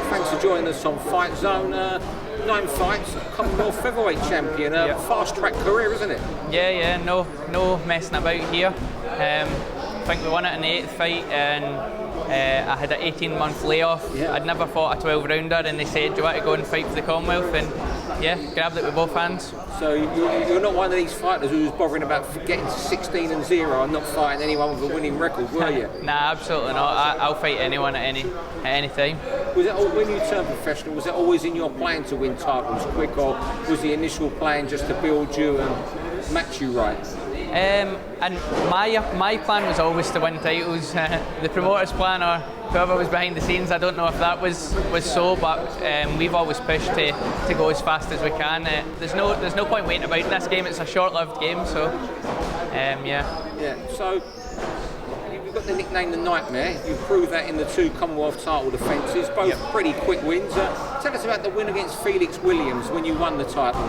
thanks for joining us on Fightzone. 9 fights, Commonwealth featherweight champion. Fast track career, isn't it? Yeah, no messing about here. I think we won it in the 8th fight, and I had an 18-month layoff. Yeah. I'd never fought a 12-rounder, and they said, do you want to go and fight for the Commonwealth? And yeah, grabbed it with both hands. So you're not one of these fighters who was bothering about getting to 16-0 and not fighting anyone with a winning record, were you? Nah, absolutely not. I'll fight anyone at any time. Was it when you turned professional? Was it always in your plan to win titles quick, or was the initial plan just to build you and match you right? And my plan was always to win titles. The promoter's plan, or whoever was behind the scenes, I don't know if that was so, but we've always pushed to go as fast as we can. There's no point waiting about in this game. It's a short-lived game, so yeah. Yeah. So you've got the nickname the Nightmare. You proved that in the 2 Commonwealth title defences, both pretty quick wins. Tell us about the win against Felix Williams when you won the title.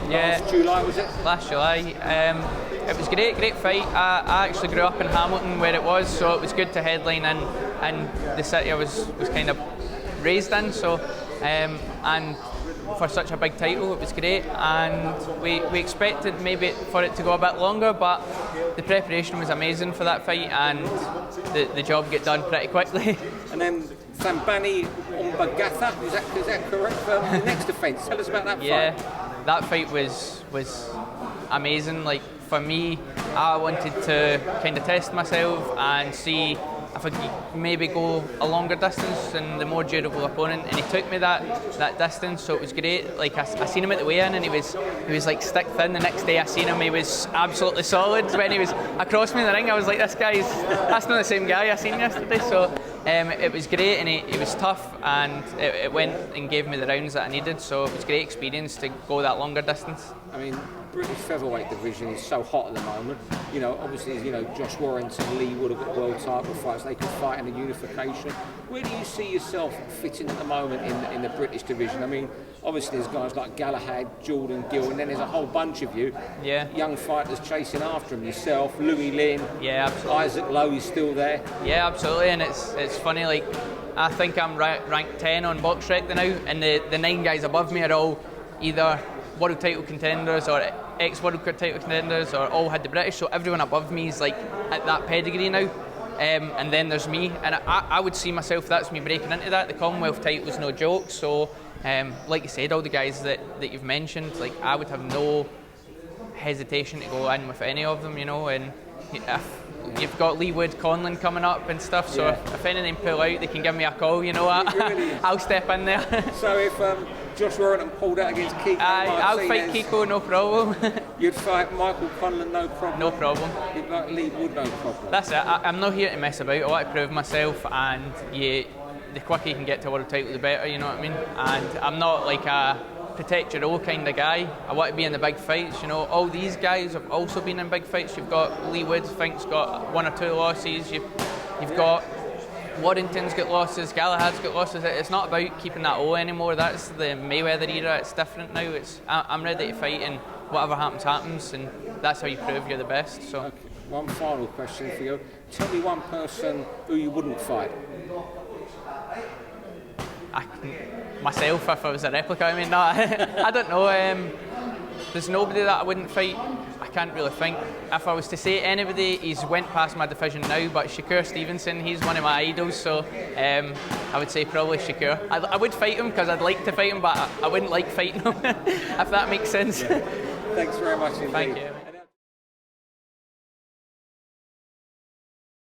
Last July, was it? Last July. It was great fight. I actually grew up in Hamilton where it was, so it was good to headline in the city I was kind of raised in. So and for such a big title, it was great. And we expected maybe for it to go a bit longer, but the preparation was amazing for that fight, and the job got done pretty quickly. And then Sambani Ombagata, is that correct? The next defence. Tell us about that fight. Yeah, that fight was amazing. Like, for me, I wanted to kind of test myself and see if I could maybe go a longer distance than the more durable opponent, and he took me that distance, so it was great. Like, I seen him at the weigh-in, and he was like stick thin. The next day I seen him, he was absolutely solid. When he was across me in the ring, I was like, that's not the same guy I seen yesterday. So it was great, and he was tough, and it went and gave me the rounds that I needed, so it was a great experience to go that longer distance. I mean, British featherweight division is so hot at the moment. You know, obviously, Josh Warrington, Lee Wood have got world title fights. They could fight in a unification. Where do you see yourself fitting at the moment in the British division? I mean, obviously there's guys like Galahad, Jordan Gill, and then there's a whole bunch of you. Yeah. Young fighters chasing after him. Yourself, Louis Lynn. Yeah, absolutely. Isaac Lowe is still there. Yeah, absolutely. And it's funny. Like, I think I'm ranked 10 on BoxRec now, and the 9 guys above me are all either world title contenders or ex-world title contenders, or all had the British, so everyone above me is like at that pedigree now. And then there's me, and I would see myself, that's me breaking into that. The Commonwealth title was no joke, so like you said, all the guys that you've mentioned, like, I would have no hesitation to go in with any of them, and if you've got Lee Wood, Conlon coming up and stuff, so if any of them pull out, they can give me a call, I'll step in there. So if Josh Warrington pulled out against Kiko, I'll fight Kiko, no problem. You'd fight Michael Conlon, no problem? No problem. You'd like Lee Wood, no problem? That's it. I'm not here to mess about. I want to prove myself, and the quicker you can get to a world title, the better, you know what I mean? And I'm not like a protect your own kind of guy. I want to be in the big fights, all these guys have also been in big fights. You've got Lee Wood, I think's got 1 or 2 losses. You've got Warrington's got losses, Galahad's got losses. It's not about keeping that O anymore. That's the Mayweather era. It's different now. I'm ready to fight, and whatever happens, and that's how you prove you're the best. So, okay. One final question for you. Tell me one person who you wouldn't fight. Myself, if I was a replica. I mean, no, I don't know. There's nobody that I wouldn't fight. I can't really think. If I was to say anybody, he's went past my division now, but Shakur Stevenson, he's one of my idols, so I would say probably Shakur. I would fight him because I'd like to fight him, but I wouldn't like fighting him, if that makes sense. Yeah. Thanks very much indeed. Thank you.